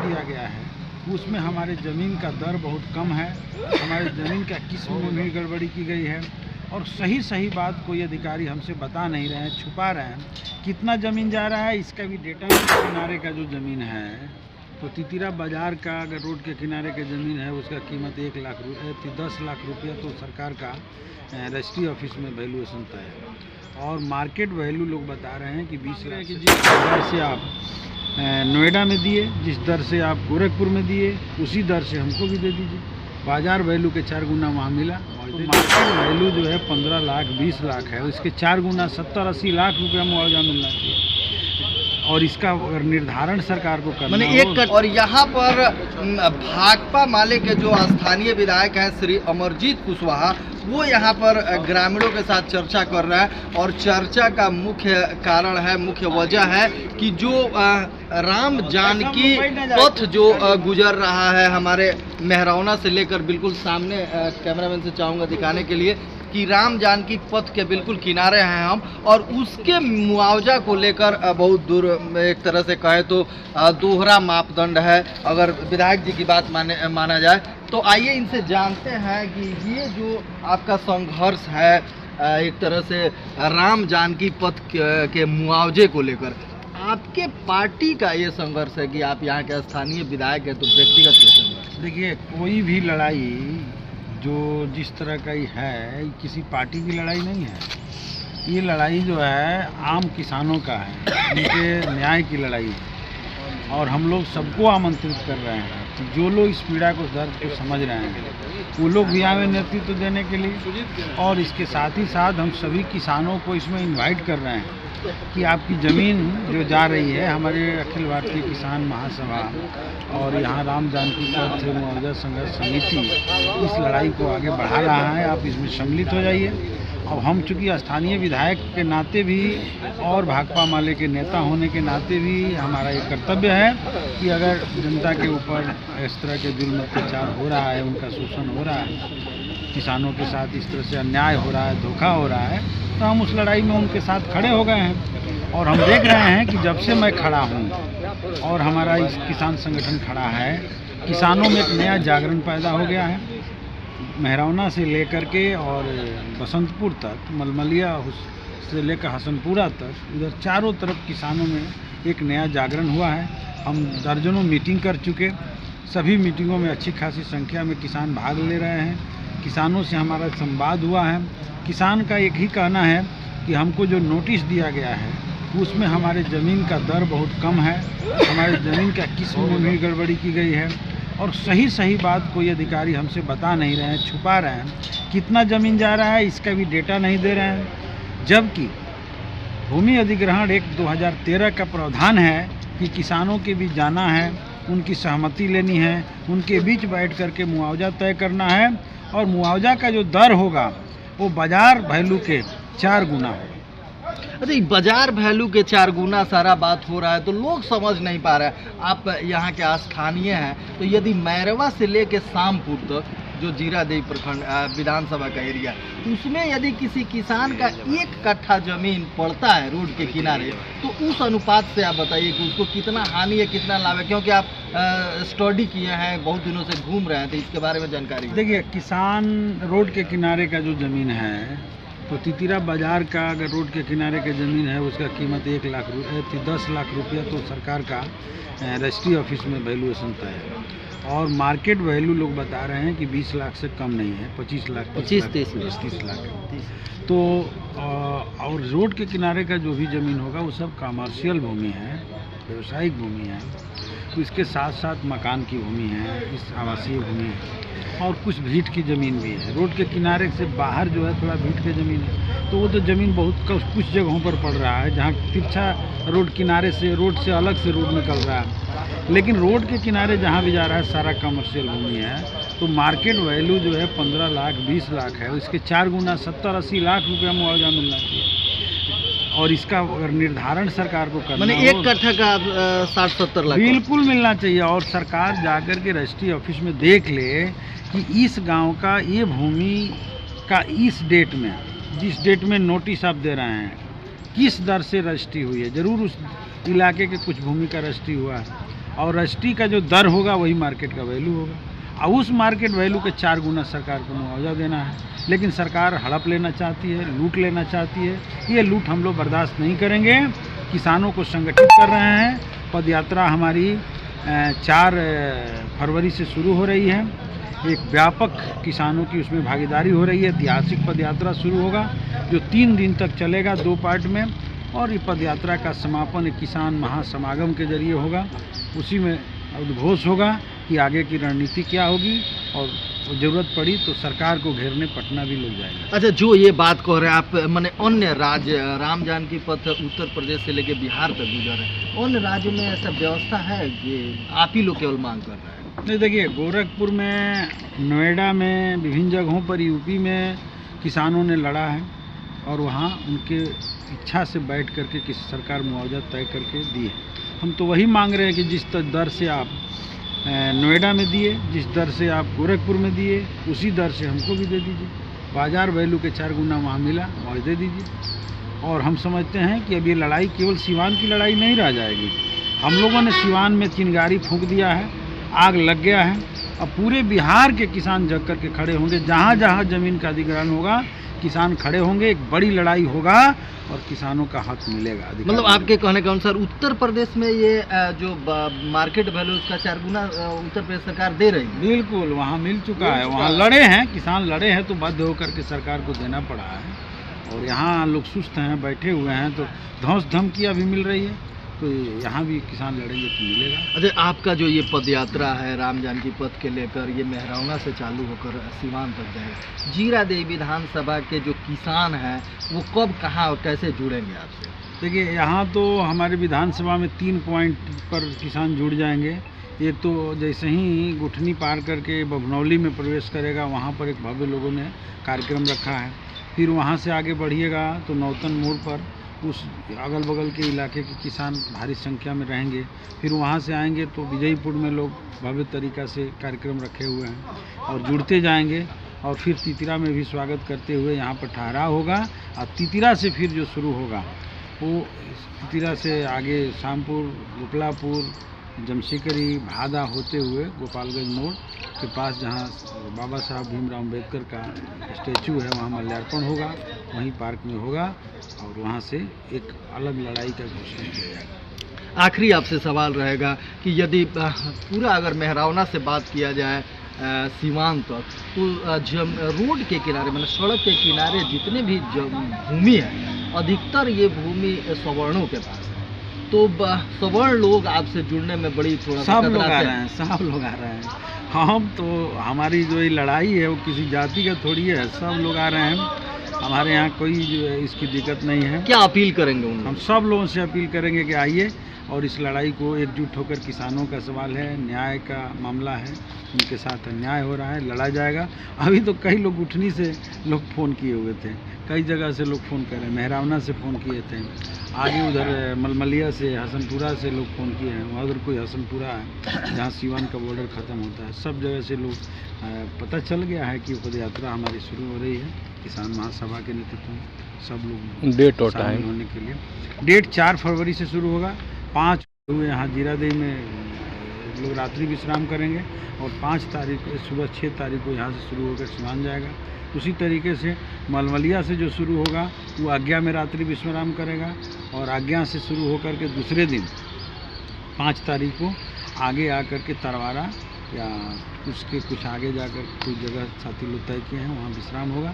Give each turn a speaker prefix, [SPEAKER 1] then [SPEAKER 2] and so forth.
[SPEAKER 1] दिया गया है उसमें हमारे ज़मीन का दर बहुत कम है, हमारे ज़मीन का किस्म में भी गड़बड़ी की गई है और सही बात कोई अधिकारी हमसे बता नहीं रहे हैं, छुपा रहे हैं। कितना ज़मीन जा रहा है इसका भी डेटा नहीं। किनारे का जो ज़मीन है तो तितीरा बाज़ार का अगर रोड के किनारे के ज़मीन है उसका कीमत 10 लाख रुपया तो सरकार का रजिस्ट्री ऑफिस में वैल्यूएशन तय है और मार्केट वैल्यू लोग बता रहे हैं कि 20 लाख। कि जिस दर से आप नोएडा में दिए, जिस दर से आप गोरखपुर में दिए, उसी दर से हमको भी दे दीजिए। बाज़ार वैल्यू के 4 गुना वहाँ मिला तो मार्केट वैल्यू जो है 15 लाख 20 लाख है, इसके 4 गुना 70-80 लाख रुपया मुआवजा मिलना चाहिए और इसका अगर निर्धारण सरकार को करना हो।
[SPEAKER 2] और यहाँ पर भाकपा माले के जो स्थानीय विधायक हैं श्री अमरजीत कुशवाहा, वो यहाँ पर ग्रामीणों के साथ चर्चा कर रहा है और चर्चा का मुख्य कारण है, मुख्य वजह है कि जो राम जानकी पथ जो गुजर रहा है हमारे मेहरौना से लेकर बिल्कुल सामने, कैमरामैन से चाहूँगा दिखाने के लिए कि राम जानकी पथ के बिल्कुल किनारे हैं हम और उसके मुआवजा को लेकर बहुत दूर एक तरह से कहे तो दोहरा मापदंड है अगर विधायक जी की बात माना जाए। तो आइए इनसे जानते हैं कि ये जो आपका संघर्ष है एक तरह से राम जानकी पथ के मुआवजे को लेकर, आपके पार्टी का ये संघर्ष है कि आप यहाँ के स्थानीय विधायक हैं तो व्यक्तिगत ये संघर्ष?
[SPEAKER 1] देखिए, कोई भी लड़ाई जो जिस तरह का ही है किसी पार्टी की लड़ाई नहीं है। ये लड़ाई जो है आम किसानों का है, उनके न्याय की लड़ाई है और हम लोग सबको आमंत्रित कर रहे हैं कि जो लोग इस पीड़ा को दर्द को समझ रहे हैं वो लोग भी आए नेतृत्व देने के लिए और इसके साथ ही साथ हम सभी किसानों को इसमें इन्वाइट कर रहे हैं कि आपकी ज़मीन जो जा रही है, हमारे अखिल भारतीय किसान महासभा और यहाँ राम जानकी पथ मुआवजा संघर्ष समिति इस लड़ाई को आगे बढ़ा रहा है, आप इसमें सम्मिलित हो जाइए। अब हम चूँकि स्थानीय विधायक के नाते भी और भाकपा माले के नेता होने के नाते भी हमारा ये कर्तव्य है कि अगर जनता के ऊपर इस तरह के जुल्म अत्याचार हो रहा है, उनका शोषण हो रहा है, किसानों के साथ इस तरह से अन्याय हो रहा है, धोखा हो रहा है, तो हम उस लड़ाई में उनके साथ खड़े हो गए हैं और हम देख रहे हैं कि जब से मैं खड़ा हूँ और हमारा इस किसान संगठन खड़ा है, किसानों में एक नया जागरण पैदा हो गया है। मेहरौना से लेकर के और बसंतपुर तक, मलमलिया से लेकर हसनपुरा तक, इधर चारों तरफ किसानों में एक नया जागरण हुआ है। हम दर्जनों मीटिंग कर चुके, सभी मीटिंगों में अच्छी खासी संख्या में किसान भाग ले रहे हैं, किसानों से हमारा संवाद हुआ है। किसान का एक ही कहना है कि हमको जो नोटिस दिया गया है उसमें हमारे ज़मीन का दर बहुत कम है, हमारे ज़मीन का किस्म में भी गड़बड़ी की गई है और सही बात कोई अधिकारी हमसे बता नहीं रहे हैं, छुपा रहे हैं। कितना ज़मीन जा रहा है इसका भी डेटा नहीं दे रहे हैं, जबकि भूमि अधिग्रहण एक्ट 2013 का प्रावधान है कि किसानों के बीच जाना है, उनकी सहमति लेनी है, उनके बीच बैठ करके मुआवजा तय करना है और मुआवजा का जो दर होगा वो बाज़ार वैल्यू के 4 गुना होगा।
[SPEAKER 2] अच्छा, बाजार वैल्यू के 4 गुना सारा बात हो रहा है तो लोग समझ नहीं पा रहे हैं। आप यहाँ के स्थानीय हैं तो यदि मैरवा से लेके शामपुर तक जो जीरादेवी प्रखंड विधानसभा का एरिया, उसमें यदि किसी किसान का 1 कट्ठा जमीन पड़ता है रोड के किनारे तो उस अनुपात से आप बताइए कि उसको कितना हानि है, कितना लाभ है, क्योंकि आप स्टडी किए हैं, बहुत दिनों से घूम रहे हैं तो इसके बारे में जानकारी।
[SPEAKER 1] देखिए, किसान रोड के किनारे का जो ज़मीन है तो तितीरा बाज़ार का अगर रोड के किनारे के ज़मीन है उसका कीमत 10 लाख रुपया तो सरकार का रजिस्ट्री ऑफिस में वैल्यूएशन तय है और मार्केट वैल्यू लोग बता रहे हैं कि 20 लाख से कम नहीं है, 25 लाख 30 लाख है। तो और रोड के किनारे का जो भी ज़मीन होगा वो सब कमर्शियल भूमि है, व्यवसायिक भूमि है, तो इसके साथ साथ मकान की भूमि है, इस आवासीय भूमि है और कुछ भीट की ज़मीन भी है। रोड के किनारे से बाहर जो है थोड़ा भीट की ज़मीन है तो वो तो ज़मीन बहुत कुछ जगहों पर पड़ रहा है जहाँ तिरछा रोड किनारे से, रोड से अलग से रोड निकल रहा है, लेकिन रोड के किनारे जहाँ भी जा रहा है सारा कमर्शियल भूमि है। तो मार्केट वैल्यू जो है 15 लाख 20 लाख है, इसके 4 गुना 70-80 लाख रुपया मुआवजा मिलना चाहिए और इसका अगर निर्धारण सरकार को करना
[SPEAKER 2] है, 1 कट्ठा का 60-70 लाख
[SPEAKER 1] बिल्कुल मिलना चाहिए और सरकार जाकर के रजिस्ट्री ऑफिस में देख ले कि इस गांव का ये भूमि का इस डेट में, जिस डेट में नोटिस आप दे रहे हैं, किस दर से रजिस्ट्री हुई है। ज़रूर उस इलाके के कुछ भूमि का रजिस्ट्री हुआ है और रजिस्ट्री का जो दर होगा वही मार्केट का वैल्यू होगा, और उस मार्केट वैल्यू के 4 गुना सरकार को मुआवजा देना है। लेकिन सरकार हड़प लेना चाहती है, लूट लेना चाहती है। ये लूट हम लोग बर्दाश्त नहीं करेंगे। किसानों को संगठित कर रहे हैं। पद यात्रा हमारी 4 फरवरी से शुरू हो रही है। एक व्यापक किसानों की उसमें भागीदारी हो रही है। ऐतिहासिक पद यात्रा शुरू होगा जो 3 दिन तक चलेगा 2 पार्ट में, और ये पद यात्रा का समापन एक किसान महासमागम के जरिए होगा। उसी में उद्घोष होगा कि आगे की रणनीति क्या होगी, और ज़रूरत पड़ी तो सरकार को घेरने पटना भी लोग जाएंगे।
[SPEAKER 2] अच्छा, जो ये बात कह रहे हैं आप, माने अन्य राज्य राम जानकी पथ उत्तर प्रदेश से लेके बिहार तक गुजर है, अन्य राज्यों में ऐसा व्यवस्था है कि आप ही लोग केवल मांग कर रहे हैं?
[SPEAKER 1] नहीं, देखिए, गोरखपुर में, नोएडा में, विभिन्न जगहों पर, यूपी में किसानों ने लड़ा है, और वहाँ उनके इच्छा से बैठ करके किसी सरकार मुआवजा तय करके दी है। हम तो वही मांग रहे हैं कि जिस दर से आप नोएडा में दिए, जिस दर से आप गोरखपुर में दिए, उसी दर से हमको भी दे दीजिए। बाज़ार वैल्यू के 4 गुना वहाँ मिला, वहाँ दे दीजिए। और हम समझते हैं कि अब ये लड़ाई केवल सिवान की लड़ाई नहीं रह जाएगी। हम लोगों ने सिवान में चिंगारी फूंक दिया है, आग लग गया है। अब पूरे बिहार के किसान जग करके खड़े होंगे। जहाँ जहाँ ज़मीन का अधिग्रहण होगा, किसान खड़े होंगे, एक बड़ी लड़ाई होगा और किसानों का हक मिलेगा।
[SPEAKER 2] मतलब आपके कहने के अनुसार उत्तर प्रदेश में ये जो मार्केट वैल्यू उसका 4 गुना उत्तर प्रदेश सरकार दे रही है?
[SPEAKER 1] बिल्कुल, वहाँ मिल चुका है। वहाँ लड़े हैं किसान, लड़े हैं तो बाध्य होकर के सरकार को देना पड़ा है। और यहाँ लोग सुस्त हैं, बैठे हुए हैं, तो धौंस धमकियाँ भी मिल रही है। तो यहाँ भी किसान लड़ेंगे तो मिलेगा।
[SPEAKER 2] अच्छा, आपका जो ये पद यात्रा है राम जानकी पथ के लेकर, ये मेहरौना से चालू होकर सीवान तक जाएगा। जीरादेई विधानसभा के जो किसान हैं वो कब, कहाँ और कैसे जुड़ेंगे आपसे?
[SPEAKER 1] देखिए, यहाँ तो हमारे विधानसभा में 3 पॉइंट पर किसान जुड़ जाएंगे। ये तो जैसे ही गुठनी पार करके बभनौली में प्रवेश करेगा, वहाँ पर एक भव्य लोगों ने कार्यक्रम रखा है। फिर वहाँ से आगे बढ़िएगा तो नौतन मोड़ पर उस अगल बगल के इलाके के किसान भारी संख्या में रहेंगे। फिर वहाँ से आएंगे तो विजयपुर में लोग भव्य तरीक़ा से कार्यक्रम रखे हुए हैं और जुड़ते जाएंगे। और फिर तितिरा में भी स्वागत करते हुए यहाँ पर ठहराव होगा। और तितिरा से फिर जो शुरू होगा वो तितिरा से आगे शामपुर, गोपलापुर, जमशेदपुर, भादा होते हुए गोपालगंज मोड़ के पास जहाँ बाबा साहब भीमराव अम्बेडकर का स्टैचू है, वहाँ माल्यार्पण होगा, वहीं पार्क में होगा। और वहाँ से एक अलग लड़ाई का घोषणा किया जाएगा।
[SPEAKER 2] आखिरी आपसे सवाल रहेगा कि यदि पूरा अगर मेहरौना से बात किया जाए सीवान तक, तो रोड के किनारे, मतलब सड़क के किनारे जितने भी भूमि है, अधिकतर ये भूमि सवर्णों के पास है। तो सवर्ण लोग आपसे जुड़ने में बड़ी थोड़ा
[SPEAKER 1] सब लोग आ रहे हैं, सब लोग आ रहे हैं। हम तो, हमारी जो ये लड़ाई है वो किसी जाति का थोड़ी है, सब लोग आ रहे हैं। हमारे यहाँ कोई इसकी दिक्कत नहीं है।
[SPEAKER 2] क्या अपील करेंगे उन्हें?
[SPEAKER 1] हम सब लोगों से अपील करेंगे कि आइए और इस लड़ाई को एकजुट होकर, किसानों का सवाल है, न्याय का मामला है, उनके साथ अन्याय हो रहा है, लड़ा जाएगा। अभी तो कई लोग उठनी से लोग फ़ोन किए हुए थे, कई जगह से लोग फ़ोन कर रहे हैं, मेहरावना से फ़ोन किए थे, आगे उधर मलमलिया से, हसनपुरा से लोग फ़ोन किए हैं। वहाँ उधर कोई हसनपुरा है जहाँ सीवान का बॉर्डर ख़त्म होता है। सब जगह से लोग, पता चल गया है कि पद यात्रा हमारी शुरू हो रही है किसान महासभा के नेतृत्व में। सब लोग
[SPEAKER 2] डेट और
[SPEAKER 1] टाइम होने के लिए, डेट 4 फरवरी से शुरू होगा। 5 हुए यहाँ जीरादेई में लोग रात्रि विश्राम करेंगे, और 5 तारीख सुबह 6 तारीख को यहाँ से शुरू होकर सिवान जाएगा। उसी तरीके से मलमलिया से जो शुरू होगा वो आज्ञा में रात्रि विश्राम करेगा, और आज्ञा से शुरू होकर के दूसरे दिन 5 तारीख को आगे आकर के तरवारा या उसके कुछ आगे जाकर कोई जगह साथी लोग तय किए हैं, वहाँ विश्राम होगा।